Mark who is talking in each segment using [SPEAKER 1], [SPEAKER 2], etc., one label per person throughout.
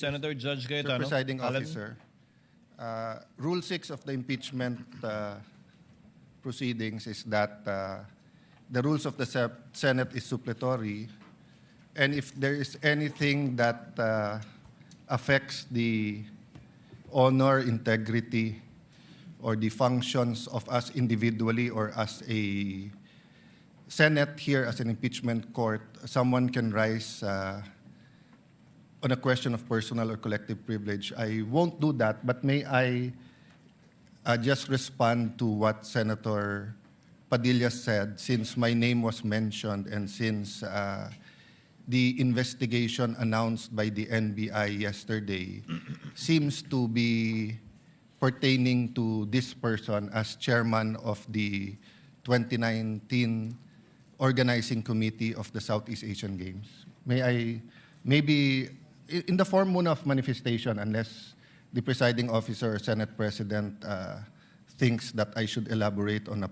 [SPEAKER 1] Senator Judge
[SPEAKER 2] Mr.
[SPEAKER 1] Cayetano.
[SPEAKER 2] Presiding
[SPEAKER 1] Alan?
[SPEAKER 2] Officer, Rule 6 of the impeachment proceedings is that the rules of the Senate is suppletory, and if there is anything that affects the honor, integrity, or the functions of us individually or as a Senate here as an impeachment court, someone can rise on a question of personal or collective privilege. I won't do that, but may I just respond to what Senator Padilla said, since my name was mentioned and since the investigation announced by the NBI yesterday seems to be pertaining to this person as chairman of the 2019 Organizing Committee of the Southeast Asian Games. May I, maybe in the form muna of manifestation, unless the presiding officer or Senate President thinks that I should elaborate on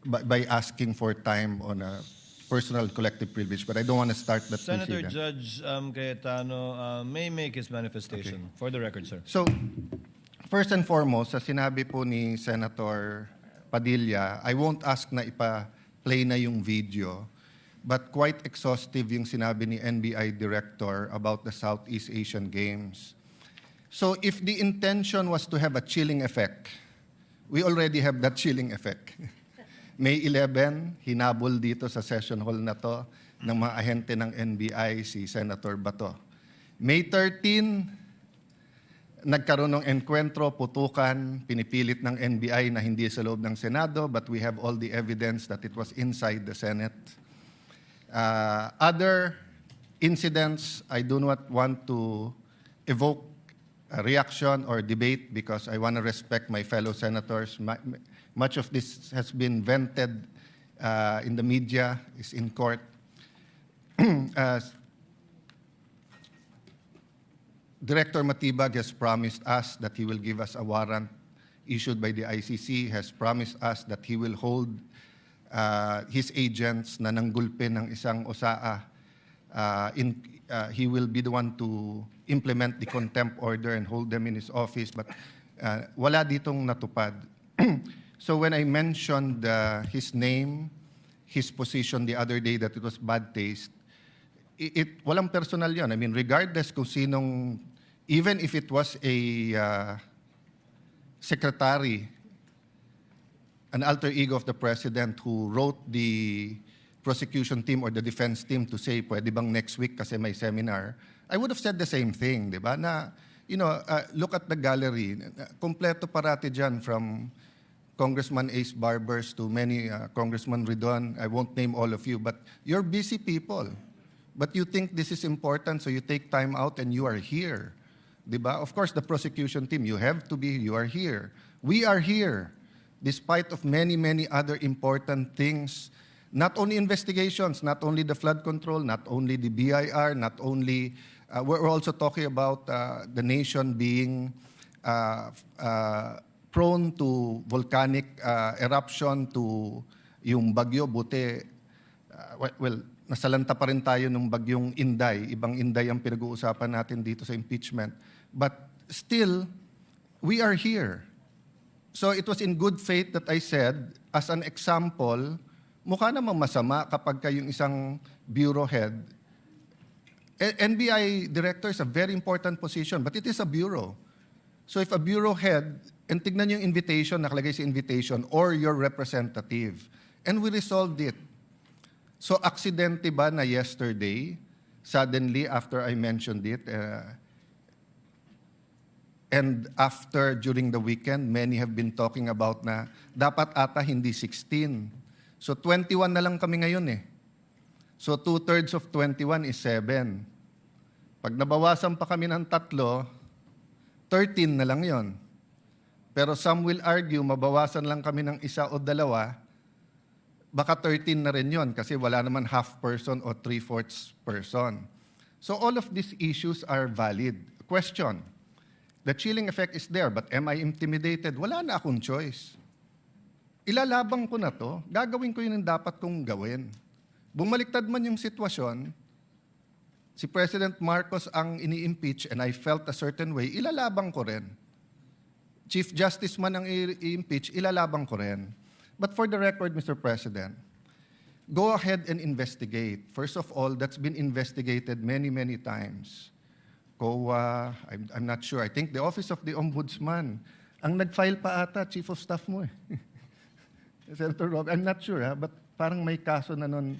[SPEAKER 2] by asking for time on a personal collective privilege, but I don't want to start that
[SPEAKER 1] Senator
[SPEAKER 2] proceeding.
[SPEAKER 1] Judge Cayetano may make his manifestation.
[SPEAKER 2] Okay.
[SPEAKER 1] For the record, sir.
[SPEAKER 2] So, first and foremost, sa sinabi po ni Senator Padilla, I won't ask na ipa-play na yung video, but quite exhaustive yung sinabi ni NBI Director about the Southeast Asian Games. So if the intention was to have a chilling effect, we already have that chilling effect. May 11, hinabol dito sa session hall na to ng mga ahente ng NBI si Senator Bato. May 13, nagkaroon ng enkwentro, putukan, pinipilit ng NBI na hindi sa loob ng Senado, but we have all the evidence that it was inside the Senate. Other incidents, I do not want to evoke a reaction or debate because I want to respect my fellow senators. Much of this has been vented in the media, is in court. Director Matibag has promised us that he will give us a warrant issued by the ICC, has promised us that he will hold his agents na nanggulpi ng isang OSAA. He will be the one to implement the contempt order and hold them in his office, but wala ditong natupad. So when I mentioned his name, his position the other day that it was bad taste, walang personal yun. I mean, regardless kung sinong, even if it was a secretary, an alter ego of the president who wrote the prosecution team or the defense team to say, pwede bang next week kasi may seminar, I would have said the same thing, di ba? Na, look at the gallery. Kompleto parati dyan from Congressman Ace Barbers to many Congressman Ridon. I won't name all of you, but you're busy people. But you think this is important, so you take time out and you are here. Diba? Of course, the prosecution team, you have to be, you are here. We are here, despite of many, many other important things. Not only investigations, not only the flood control, not only the BIR, not only, we're also talking about the nation being prone to volcanic eruption, to yung bagyo, buti, well, nasalanta pa rin tayo ng bagyong Inday. Ibang Inday ang pinag-uusapan natin dito sa impeachment. But still, we are here. So it was in good faith that I said, as an example, mukha namang masama kapag kayong isang bureau head. NBI director is a very important position, but it is a bureau. So if a bureau head, and tignan yung invitation, nakalagay sa invitation, or your representative, and we resolved it. So, aksidente ba na yesterday, suddenly after I mentioned it, and after, during the weekend, many have been talking about na dapat ata hindi 16. So, 21 na lang kami ngayon eh. So, 2/3 of 21 is 7. Pag nabawasan pa kami ng 3, 13 na lang yon. Pero some will argue, mabawasan lang kami ng 1 o 2, baka 13 na rin yun kasi wala naman half person o 3/4 person. So all of these issues are valid. Question, the chilling effect is there, but am I intimidated? Wala na akong choice. Ilalabang ko na to, gagawin ko yun ang dapat kong gawin. Bumaliktad man yung sitwasyon, si President Marcos ang ini-impeach and I felt a certain way, ilalabang ko rin. Chief Justice man ang i-impeach, ilalabang ko rin. But for the record, Mr. President, go ahead and investigate. First of all, that's been investigated many, many times. COA, I'm not sure. I think the Office of the Ombudsman, ang nag-file pa ata, Chief of Staff mo eh. Senator Rob, I'm not sure but parang may kaso na nun.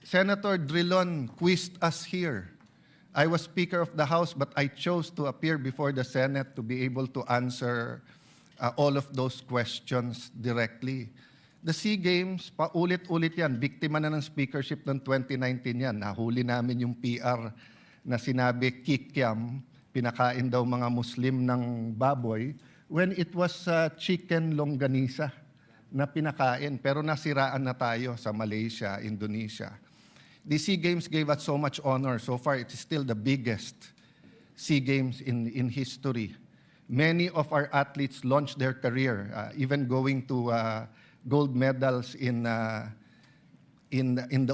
[SPEAKER 2] Senator Drilon quizzed us here. I was Speaker of the House, but I chose to appear before the Senate to be able to answer all of those questions directly. The SEA Games, paulit-ulit yan. Biktima na ng speakership ng 2019 yan. Nahuli namin yung PR na sinabi kikiam, pinakain daw mga Muslim ng baboy, when it was chicken longganisa na pinakain. Pero nasiraan na tayo sa Malaysia, Indonesia. The SEA Games gave us so much honor. So far, it is still the biggest SEA Games in history. Many of our athletes launched their career, even going to gold medals in the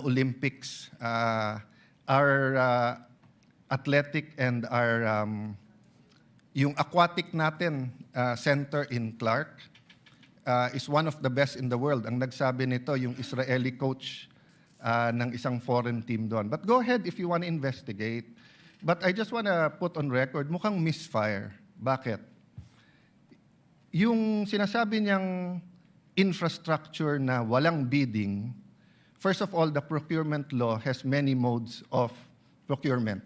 [SPEAKER 2] Olympics. Our athletic and our yung aquatic natin center in Clark is one of the best in the world. Ang nagsabi nito yung Israeli coach ng isang foreign team doon. But go ahead if you want to investigate. But I just want to put on record, mukhang misfire. Bakit? Yung sinasabi niyang infrastructure na walang bidding, first of all, the procurement law has many modes of procurement.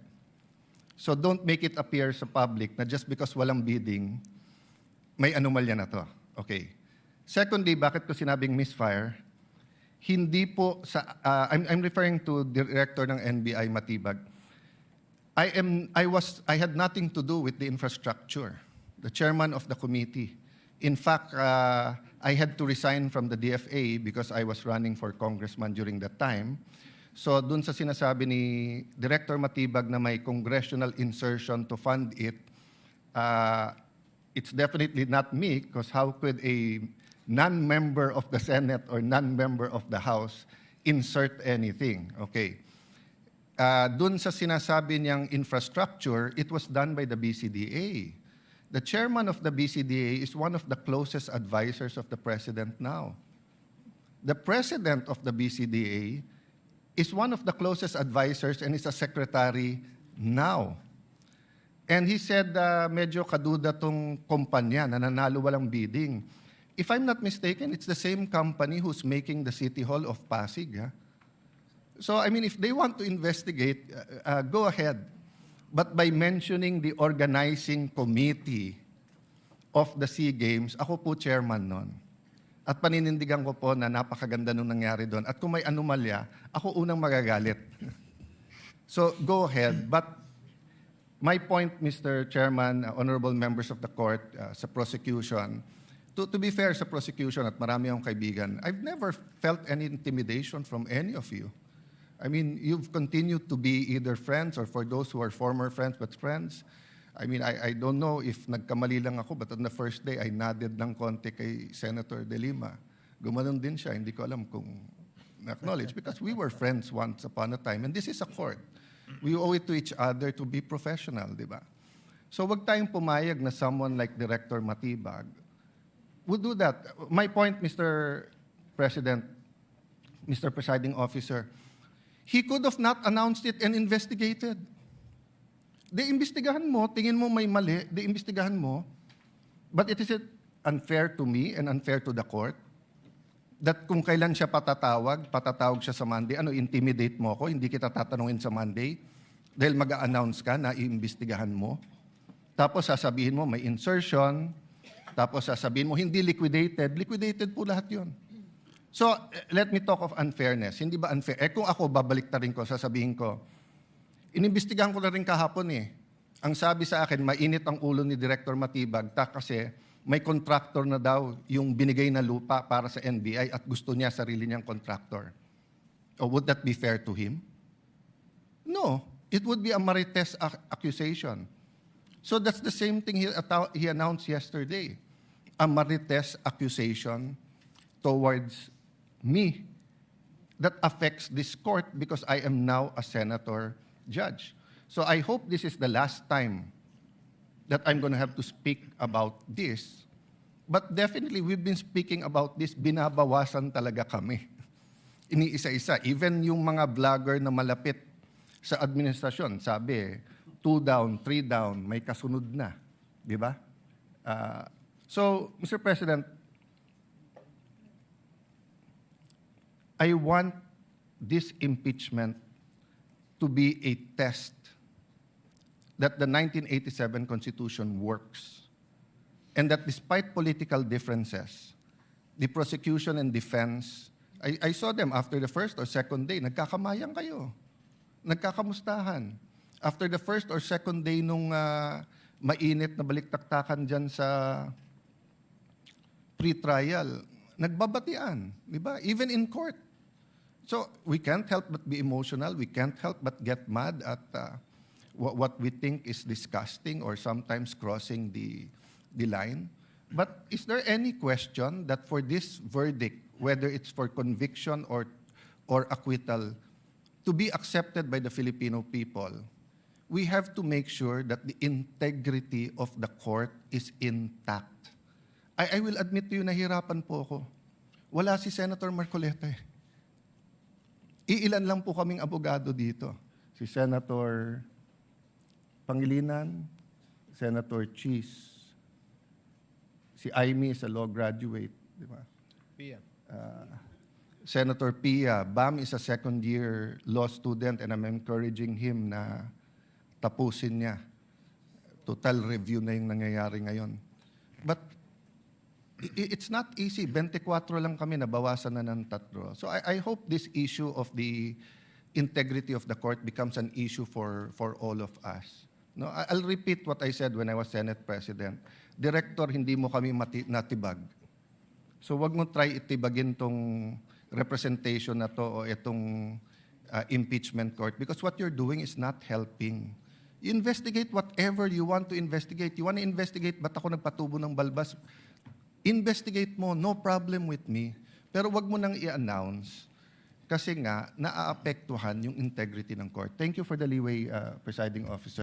[SPEAKER 2] So don't make it appear sa public na just because walang bidding, may anomalya na to. Okay. Secondly, bakit ko sinabing misfire? Hindi po sa I'm referring to director ng NBI Matibag. I had nothing to do with the infrastructure. The chairman of the committee. In fact, I had to resign from the DFA because I was running for congressman during that time. So dun sa sinasabi ni Director Matibag na may congressional insertion to fund it, it's definitely not me because how could a non-member of the Senate or non-member of the House insert anything. Okay. Dun sa sinasabi niyang infrastructure, it was done by the BCDA. The chairman of the BCDA is one of the closest advisors of the president now. The president of the BCDA is one of the closest advisors and is a secretary now. And he said, medyo kaduda tong kumpanya na nanalo walang bidding. If I'm not mistaken, it's the same company who's making the City Hall of Pasig. Huh? So, I mean, if they want to investigate, go ahead. But by mentioning the organizing committee of the SEA Games, ako po chairman nun. At paninindigan ko po na napakaganda nung nangyari doon. At kung may anomalya, ako unang magagalit. So, go ahead. But my point, Mr. Chairman, honorable members of the court, sa prosecution, to be fair sa prosecution at marami akong kaibigan, I've never felt any intimidation from any of you. I mean, you've continued to be either friends or for those who are former friends but friends. I mean, I don't know if nagkamali lang ako but on the first day, I nodded ng konti kay Senator De Lima. Gumanon din siya, hindi ko alam kung na-acknowledge because we were friends once upon a time and this is a court. We owe it to each other to be professional, di ba? So wag tayong pumayag na someone like Director Matibag would do that. My point, Mr. President, Mr. Presiding Officer, he could have not announced it and investigated. Imbestigahan mo, tingin mo may mali, imbestigahan mo. But it is unfair to me and unfair to the court that kung kailan siya patatawag siya sa Monday, intimidate mo ako, hindi kita tatanungin sa Monday dahil mag-a-announce ka na iimbestigahan mo. Tapos sasabihin mo may insertion, tapos sasabihin mo hindi liquidated po lahat yun. So, let me talk of unfairness. Hindi ba unfair? Kung ako, babalik na rin ko, sasabihin ko, inimbestigahan ko na rin kahapon eh. Ang sabi sa akin, mainit ang ulo ni Director Matibag kasi may contractor na daw yung binigay na lupa para sa NBI at gusto niya sarili niyang contractor. Oh, would that be fair to him? No. It would be a marites accusation. So that's the same thing he announced yesterday. A marites accusation towards me that affects this court because I am now a senator judge. So I hope this is the last time that I'm going to have to speak about this. But definitely, we've been speaking about this, binabawasan talaga kami. Iniisa-isa. Even yung mga vlogger na malapit sa administrasyon, sabi, 2 down, 3 down, may kasunod na. Di ba? So, Mr. President, I want this impeachment to be a test that the 1987 Constitution works and that despite political differences, the prosecution and defense, I saw them after the first or second day, nagkakamayang kayo, nagkakamustahan. After the first or second day nung mainit na baliktaktakan dyan sa pre-trial, nagbabatian, di ba? Even in court. So we can't help but be emotional. We can't help but get mad at what we think is disgusting or sometimes crossing the line. But is there any question that for this verdict, whether it's for conviction or acquittal, to be accepted by the Filipino people, we have to make sure that the integrity of the court is intact. I will admit to you, nahirapan po ako. Wala si Senator Marcoleta eh. Iilan lang po kaming abogado dito. Si Senator Pangilinan, Senator Cheese, si Aimee is a law graduate, di ba?
[SPEAKER 1] Pia.
[SPEAKER 2] Senator Pia, Bam is a second-year law student and I'm encouraging him na tapusin niya. Total review na yung nangyayari ngayon. But it's not easy. 24 lang kami, nabawasan na ng 3. So I hope this issue of the integrity of the court becomes an issue for all of us. No, I'll repeat what I said when I was Senate President. Director, hindi mo kami natibag. So wag mo try itibagin tong representation na to o itong impeachment court because what you're doing is not helping. You investigate whatever you want to investigate. You want to investigate ba't ako nagpatubo ng balbas? Investigate mo, no problem with me. Pero wag mo nang i-announce kasi nga naaapektuhan yung integrity ng court. Thank you for the leeway, Presiding Officer.